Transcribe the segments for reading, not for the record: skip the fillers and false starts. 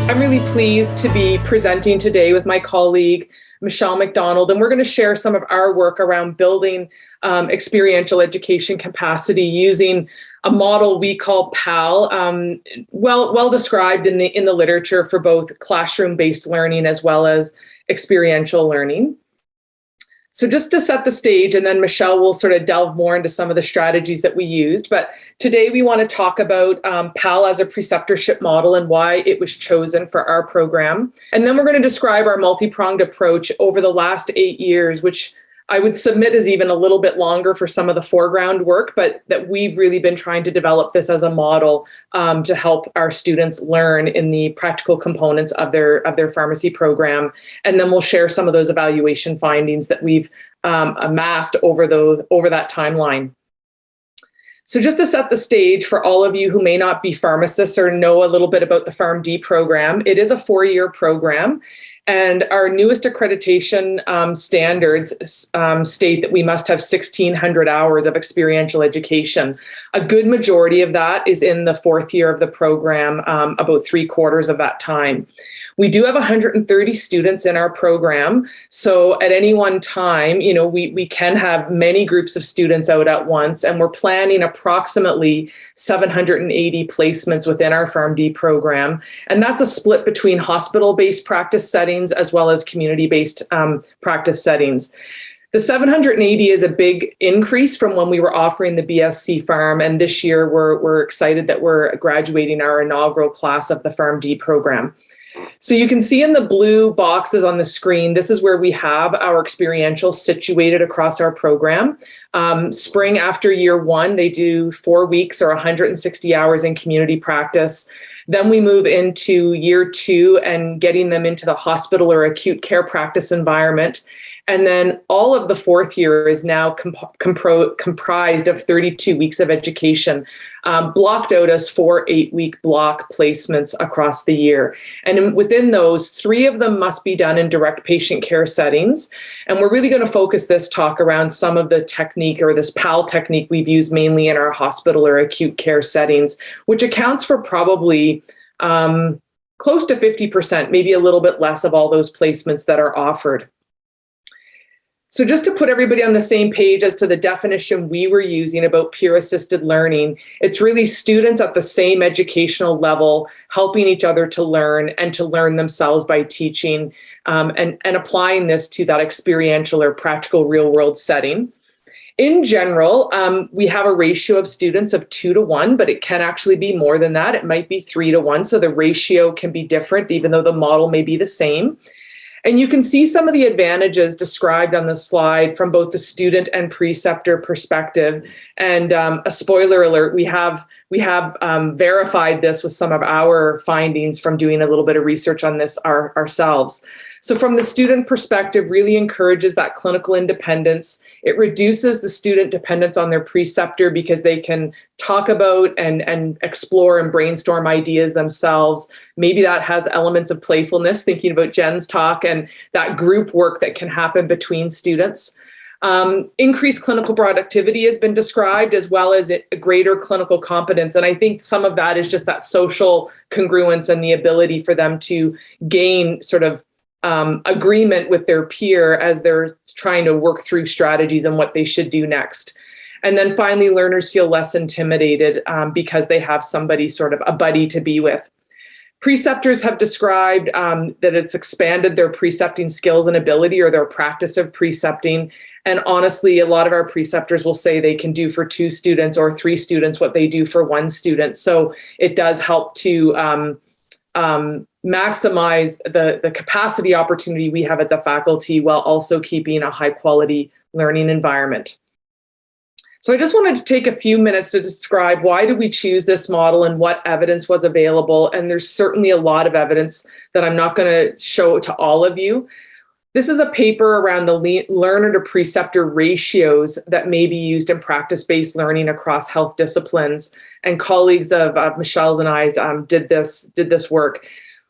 I'm really pleased to be presenting today with my colleague, Michelle McDonald, and we're going to share some of our work around building experiential education capacity using a model we call PAL, well described in the literature for both classroom-based learning as well as experiential learning. So just to set the stage, and then Michelle will sort of delve more into some of the strategies that we used. But today we want to talk about PAL as a preceptorship model and why it was chosen for our program. And then we're going to describe our multi-pronged approach over the last 8 years, which I would submit is even a little bit longer for some of the foreground work, but that we've really been trying to develop this as a model to help our students learn in the practical components of their pharmacy program. And then we'll share some of those evaluation findings that we've amassed over that timeline. So just to set the stage for all of you who may not be pharmacists or know a little bit about the PharmD program, it is a 4-year program. And our newest accreditation standards state that we must have 1,600 hours of experiential education. A good majority of that is in the 4th year of the program, about 3/4 of that time. We do have 130 students in our program. So at any one time, we can have many groups of students out at once, and we're planning approximately 780 placements within our PharmD program. And that's a split between hospital-based practice settings as well as community-based practice settings. The 780 is a big increase from when we were offering the BSc Pharm, and this year we're excited that we're graduating our inaugural class of the PharmD program. So you can see in the blue boxes on the screen, this is where we have our experiential situated across our program. Spring after year 1, they do 4 weeks or 160 hours in community practice. Then we move into year 2 and getting them into the hospital or acute care practice environment. And then all of the 4th year is now comprised of 32 weeks of education, blocked out as 4 8-week block placements across the year. And within those, 3 of them must be done in direct patient care settings. And we're really going to focus this talk around some of the technique or this PAL technique we've used mainly in our hospital or acute care settings, which accounts for probably close to 50%, maybe a little bit less of all those placements that are offered. So just to put everybody on the same page as to the definition we were using about peer-assisted learning, it's really students at the same educational level helping each other to learn and to learn themselves by teaching and applying this to that experiential or practical real-world setting. In general, we have a ratio of students of 2 to 1, but it can actually be more than that. It might be 3 to 1, so the ratio can be different even though the model may be the same. And you can see some of the advantages described on the slide from both the student and preceptor perspective. And a spoiler alert, we have verified this with some of our findings from doing a little bit of research on this ourselves. So from the student perspective, really encourages that clinical independence. It reduces the student dependence on their preceptor because they can talk about and explore and brainstorm ideas themselves. Maybe that has elements of playfulness, thinking about Jen's talk and that group work that can happen between students. Increased clinical productivity has been described, as well as a greater clinical competence. And I think some of that is just that social congruence and the ability for them to gain sort of agreement with their peer as they're trying to work through strategies and what they should do next. And then finally, learners feel less intimidated because they have somebody, sort of a buddy to be with. Preceptors have described that it's expanded their precepting skills and ability, or their practice of precepting. And honestly, a lot of our preceptors will say they can do for 2 students or 3 students what they do for 1 student. So it does help to maximize the capacity opportunity we have at the faculty while also keeping a high quality learning environment. So I just wanted to take a few minutes to describe why did we choose this model and what evidence was available. And there's certainly a lot of evidence that I'm not going to show to all of you. This is a paper around the learner to preceptor ratios that may be used in practice-based learning across health disciplines. And colleagues of Michelle's and I's did this work.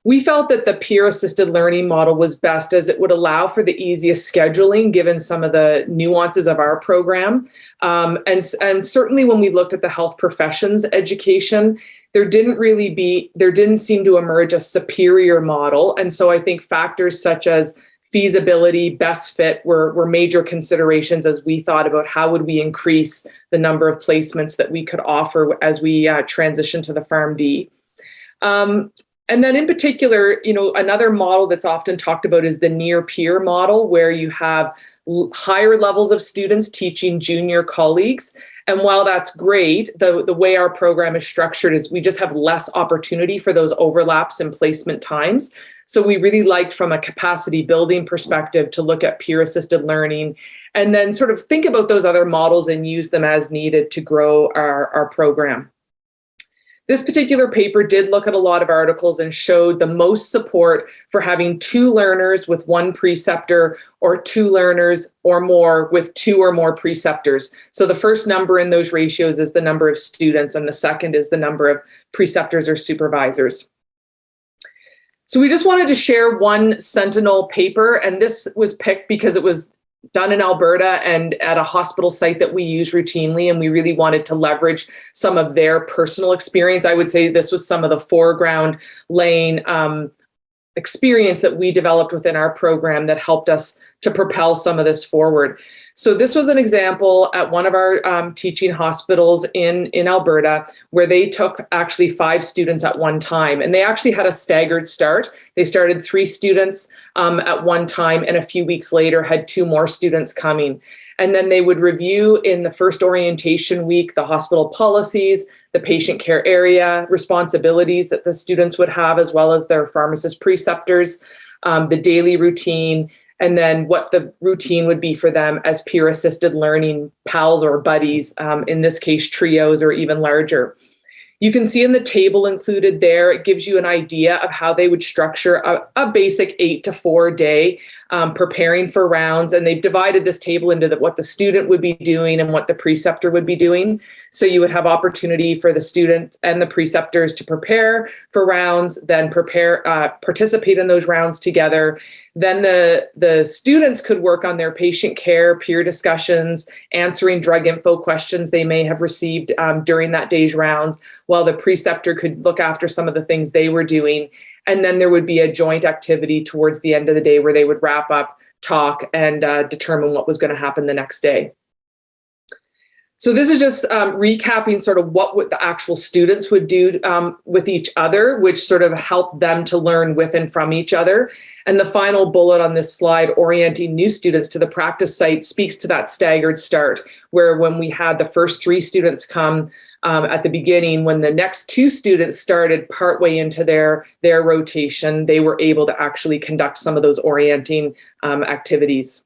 We felt that the peer-assisted learning model was best as it would allow for the easiest scheduling given some of the nuances of our program. And certainly when we looked at the health professions education, there didn't seem to emerge a superior model. And so I think factors such as feasibility, best fit were major considerations as we thought about how would we increase the number of placements that we could offer as we transition to the PharmD. And then in particular, another model that's often talked about is the near peer model, where you have higher levels of students teaching junior colleagues. And while that's great, the way our program is structured is we just have less opportunity for those overlaps in placement times. So we really liked, from a capacity building perspective, to look at peer-assisted learning and then sort of think about those other models and use them as needed to grow our program. This particular paper did look at a lot of articles and showed the most support for having 2 learners with 1 preceptor, or 2 learners or more with 2 or more preceptors. So the first number in those ratios is the number of students, and the second is the number of preceptors or supervisors. So we just wanted to share one Sentinel paper, and this was picked because it was done in Alberta and at a hospital site that we use routinely, and we really wanted to leverage some of their personal experience. I would say this was some of the foreground laying experience that we developed within our program that helped us to propel some of this forward. So this was an example at one of our teaching hospitals in Alberta, where they took actually 5 students at one time, and they actually had a staggered start. They started 3 students at one time, and a few weeks later had 2 more students coming. And then they would review in the first orientation week the hospital policies, the patient care area responsibilities that the students would have, as well as their pharmacist preceptors, the daily routine, and then what the routine would be for them as peer-assisted learning pals or buddies, in this case, trios or even larger. You can see in the table included there, it gives you an idea of how they would structure a basic 8 to 4 day preparing for rounds. And they've divided this table into what the student would be doing and what the preceptor would be doing. So you would have opportunity for the student and the preceptors to prepare for rounds, then participate in those rounds together. Then the students could work on their patient care, peer discussions, answering drug info questions they may have received during that day's rounds, while the preceptor could look after some of the things they were doing. And then there would be a joint activity towards the end of the day where they would wrap up, talk, and determine what was going to happen the next day. So this is just recapping sort of what the actual students would do with each other, which sort of helped them to learn with and from each other. And the final bullet on this slide, orienting new students to the practice site, speaks to that staggered start, where when we had the first 3 students come at the beginning, when the next 2 students started partway into their rotation, they were able to actually conduct some of those orienting activities.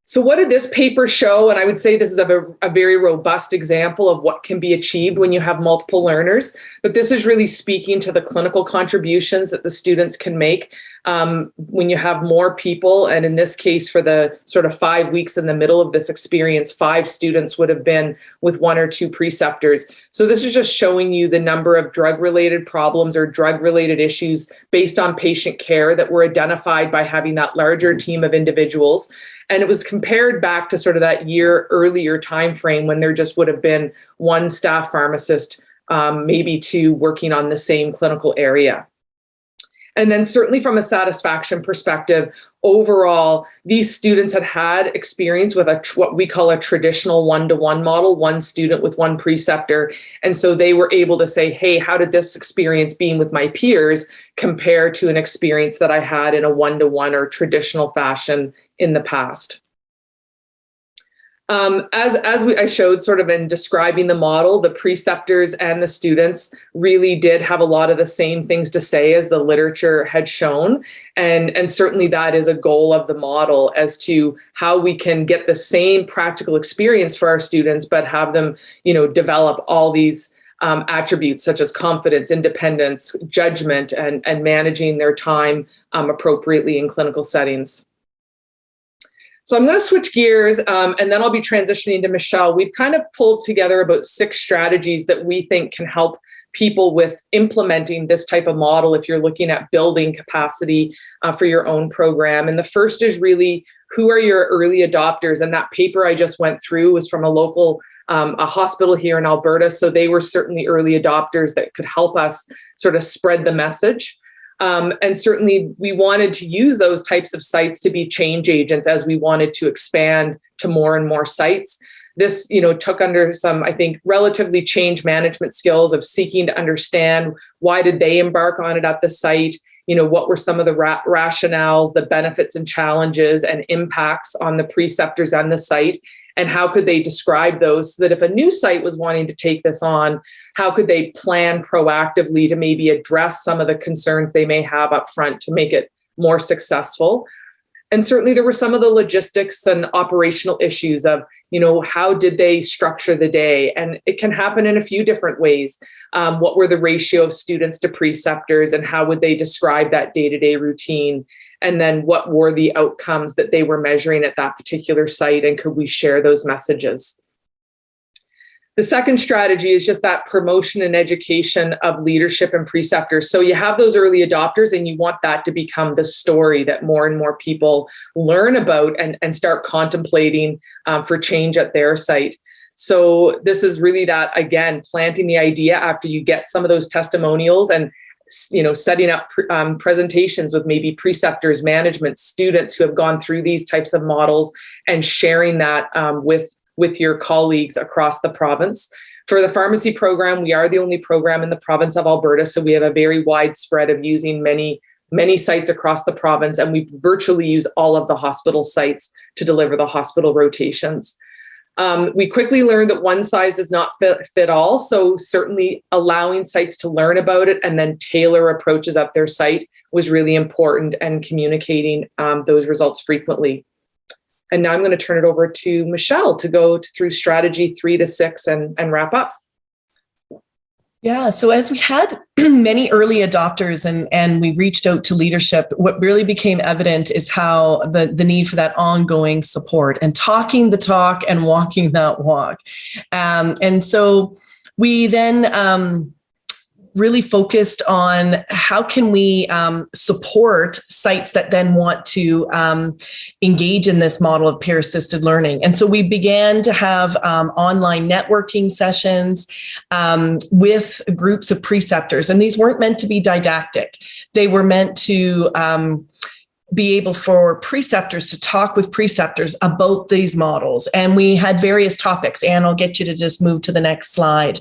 So what did this paper show? And I would say this is a very robust example of what can be achieved when you have multiple learners. But this is really speaking to the clinical contributions that the students can make when you have more people. And in this case, for the sort of 5 weeks in the middle of this experience, 5 students would have been with 1 or 2 preceptors. So this is just showing you the number of drug-related problems or drug-related issues based on patient care that were identified by having that larger team of individuals. And it was compared back to sort of that year earlier time frame when there just would have been 1 staff pharmacist, maybe 2 working on the same clinical area. And then certainly from a satisfaction perspective, overall, these students had experience with what we call a traditional 1-to-1 model, 1 student with 1 preceptor. And so they were able to say, hey, how did this experience being with my peers compare to an experience that I had in a 1-to-1 or traditional fashion in the past? I showed sort of in describing the model, the preceptors and the students really did have a lot of the same things to say as the literature had shown. And certainly that is a goal of the model as to how we can get the same practical experience for our students, but have them, develop all these attributes such as confidence, independence, judgment, and managing their time appropriately in clinical settings. So I'm going to switch gears and then I'll be transitioning to Michelle. We've kind of pulled together about 6 strategies that we think can help people with implementing this type of model if you're looking at building capacity for your own program. And the first is really, who are your early adopters? And that paper I just went through was from a local a hospital here in Alberta. So they were certainly early adopters that could help us sort of spread the message. And certainly we wanted to use those types of sites to be change agents as we wanted to expand to more and more sites. This, took under some, I think, relatively change management skills of seeking to understand why did they embark on it at the site? What were some of the rationales, the benefits and challenges and impacts on the preceptors and the site? And how could they describe those so that if a new site was wanting to take this on, how could they plan proactively to maybe address some of the concerns they may have up front to make it more successful? And certainly there were some of the logistics and operational issues of, how did they structure the day? And it can happen in a few different ways. What were the ratio of students to preceptors and how would they describe that day-to-day routine? And then what were the outcomes that they were measuring at that particular site? And could we share those messages? The second strategy is just that promotion and education of leadership and preceptors. So you have those early adopters and you want that to become the story that more and more people learn about and start contemplating for change at their site. So this is really that, again, planting the idea after you get some of those testimonials and setting up presentations with maybe preceptors, management, students who have gone through these types of models and sharing that with your colleagues across the province. For the pharmacy program, we are the only program in the province of Alberta, so we have a very wide spread of using many sites across the province, and we virtually use all of the hospital sites to deliver the hospital rotations. We quickly learned that one size does not fit all, so certainly allowing sites to learn about it and then tailor approaches at their site was really important, and communicating those results frequently. And now I'm going to turn it over to Michelle to go through strategy 3 to 6 and wrap up. Yeah, so as we had many early adopters and we reached out to leadership, what really became evident is how the need for that ongoing support and talking the talk and walking that walk. And so we then really focused on how can we support sites that then want to engage in this model of peer-assisted learning. And so we began to have online networking sessions with groups of preceptors. And these weren't meant to be didactic. They were meant to be able for preceptors to talk with preceptors about these models. And we had various topics, and I'll get you to just move to the next slide.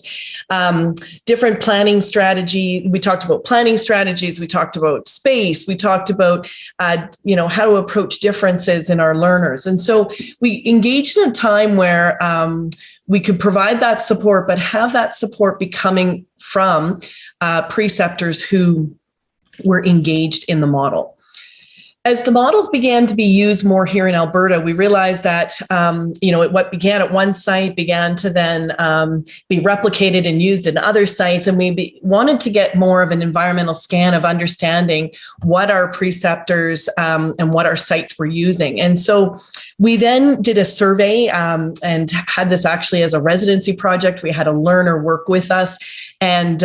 Different planning strategy. We talked about planning strategies. We talked about space. We talked about, how to approach differences in our learners. And so we engaged in a time where we could provide that support, but have that support be coming from preceptors who were engaged in the model. As the models began to be used more here in Alberta, we realized that, what began at one site began to then be replicated and used in other sites. And we wanted to get more of an environmental scan of understanding what our preceptors and what our sites were using. And so we then did a survey and had this actually as a residency project. We had a learner work with us, and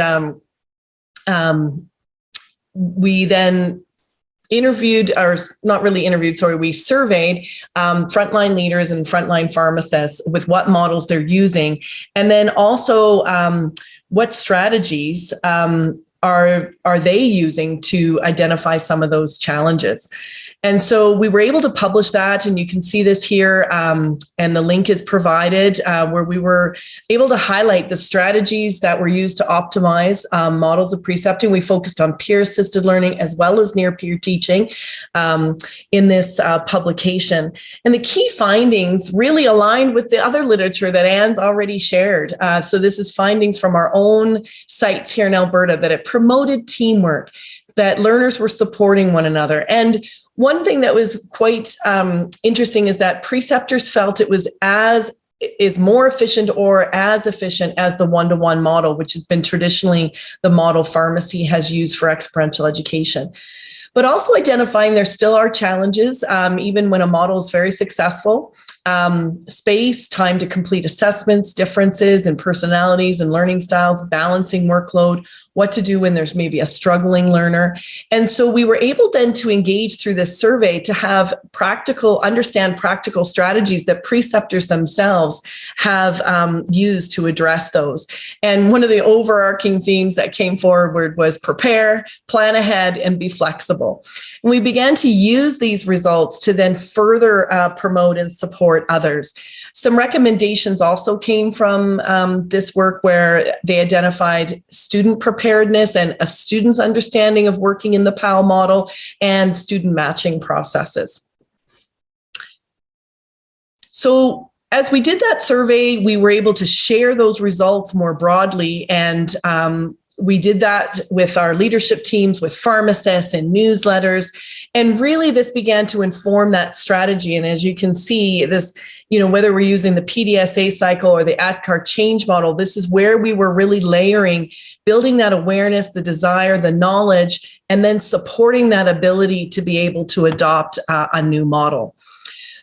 we then we surveyed frontline leaders and frontline pharmacists with what models they're using, and then also what strategies are they using to identify some of those challenges. And so we were able to publish that, and you can see this here, and the link is provided, where we were able to highlight the strategies that were used to optimize models of precepting. We focused on peer-assisted learning as well as near-peer teaching in this publication. And the key findings really aligned with the other literature that Anne's already shared. So this is findings from our own sites here in Alberta, that it promoted teamwork, that learners were supporting one another. And one thing that was quite interesting is that preceptors felt it was more efficient or as efficient as the one-to-one model, which has been traditionally the model pharmacy has used for experiential education. But also identifying there still are challenges, even when a model is very successful. space, time to complete assessments, differences in personalities and learning styles, balancing workload, what to do when there's maybe a struggling learner. And so we were able then to engage through this survey to have understand practical strategies that preceptors themselves have used to address those. And one of the overarching themes that came forward was prepare, plan ahead, and be flexible. And we began to use these results to then further promote and support others. Some recommendations also came from this work where they identified student preparedness and a student's understanding of working in the PAL model and student matching processes. So as we did that survey, we were able to share those results more broadly, and we did that with our leadership teams, with pharmacists and newsletters. And really this began to inform that strategy. And as you can see, this, whether we're using the PDSA cycle or the ADKAR change model, this is where we were really layering, building that awareness, the desire, the knowledge, and then supporting that ability to be able to adopt a new model.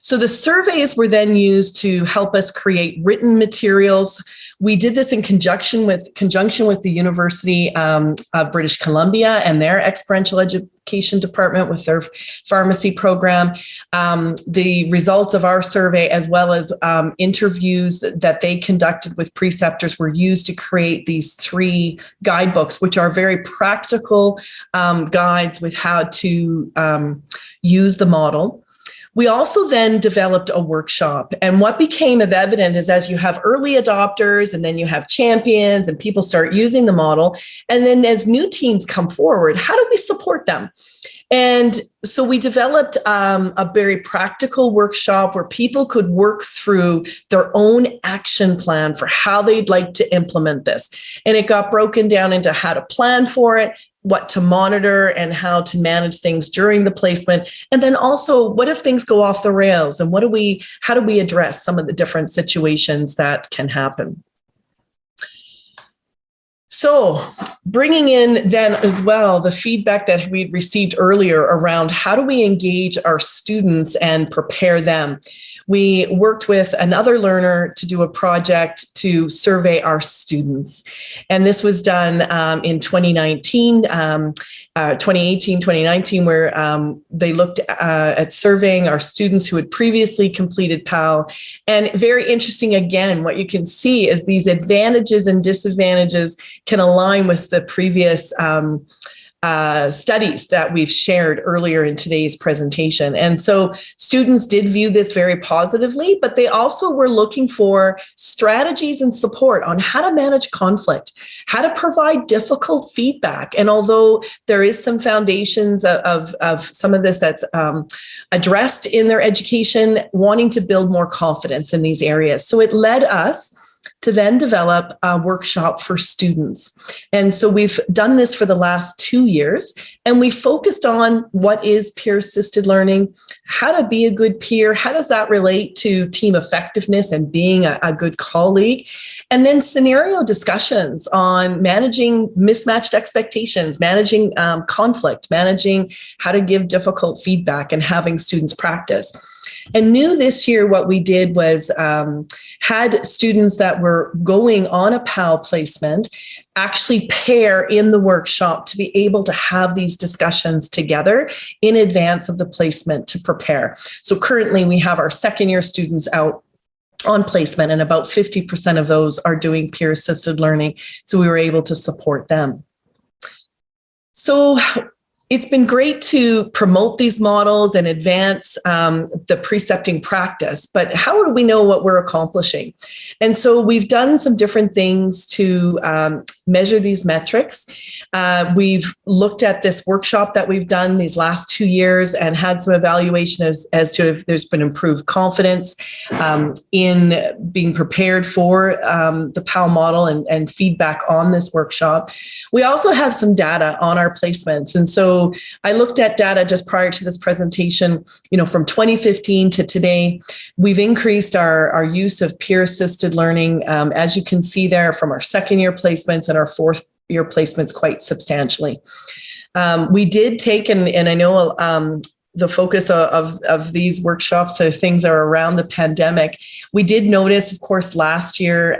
So the surveys were then used to help us create written materials. We did this in conjunction with the University of British Columbia and their experiential education department with their pharmacy program. The results of our survey, as well as interviews that they conducted with preceptors, were used to create these 3 guidebooks, which are very practical guides with how to use the model. We also then developed a workshop, and what became evident is as you have early adopters and then you have champions and people start using the model, and then as new teams come forward, how do we support them? And so we developed a very practical workshop where people could work through their own action plan for how they'd like to implement this. And it got broken down into how to plan for it, what to monitor, and how to manage things during the placement. And then also, what if things go off the rails, and how do we address some of the different situations that can happen? So bringing in then as well the feedback that we'd received earlier around how do we engage our students and prepare them. We worked with another learner to do a project to survey our students. And this was done in 2018, 2019, where they looked at surveying our students who had previously completed PAL. And very interesting, again, what you can see is these advantages and disadvantages can align with the previous studies that we've shared earlier in today's presentation. And so students did view this very positively, but they also were looking for strategies and support on how to manage conflict, how to provide difficult feedback. And although there is some foundations of some of this that's addressed in their education, wanting to build more confidence in these areas. So it led us to then develop a workshop for students. And so we've done this for the last 2 years, and we focused on what is peer-assisted learning, how to be a good peer, how does that relate to team effectiveness and being a good colleague, and then scenario discussions on managing mismatched expectations, managing conflict, managing how to give difficult feedback, and having students practice. And new this year, what we did was had students that were going on a PAL placement actually pair in the workshop to be able to have these discussions together in advance of the placement to prepare. So currently we have our second-year students out on placement, and about 50% of those are doing peer-assisted learning. So we were able to support them. So it's been great to promote these models and advance the precepting practice, but how do we know what we're accomplishing? And so we've done some different things to measure these metrics. We've looked at this workshop that we've done these last 2 years and had some evaluation as to if there's been improved confidence in being prepared for the PAL model and feedback on this workshop. We also have some data on our placements. And so I looked at data just prior to this presentation, from 2015 to today. We've increased our use of peer-assisted learning, as you can see there, from our second-year placements and our fourth-year placements quite substantially. We did take, and I know the focus of these workshops, so things are around the pandemic. We did notice, of course, last year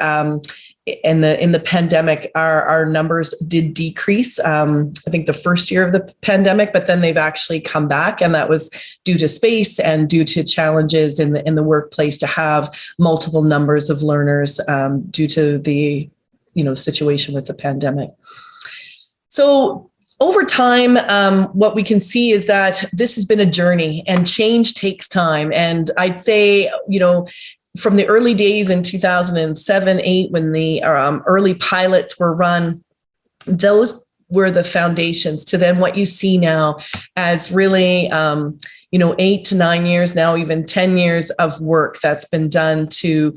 in the pandemic, our numbers did decrease. I think the first year of the pandemic, but then they've actually come back, and that was due to space and due to challenges in the workplace to have multiple numbers of learners due to the situation with the pandemic. So over time, what we can see is that this has been a journey, and change takes time. And I'd say, from the early days in 2007, 8, when the early pilots were run, those were the foundations to then what you see now as really, 8 to 9 years, now even 10 years of work that's been done to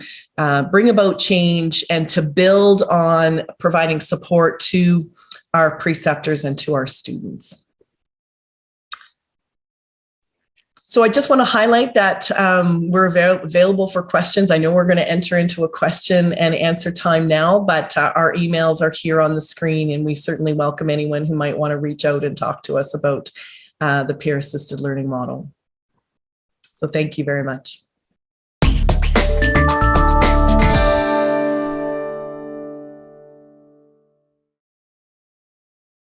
bring about change and to build on providing support to our preceptors and to our students. So I just want to highlight that we're available for questions. I know we're going to enter into a question and answer time now, but our emails are here on the screen, and we certainly welcome anyone who might want to reach out and talk to us about the peer-assisted learning model. So thank you very much.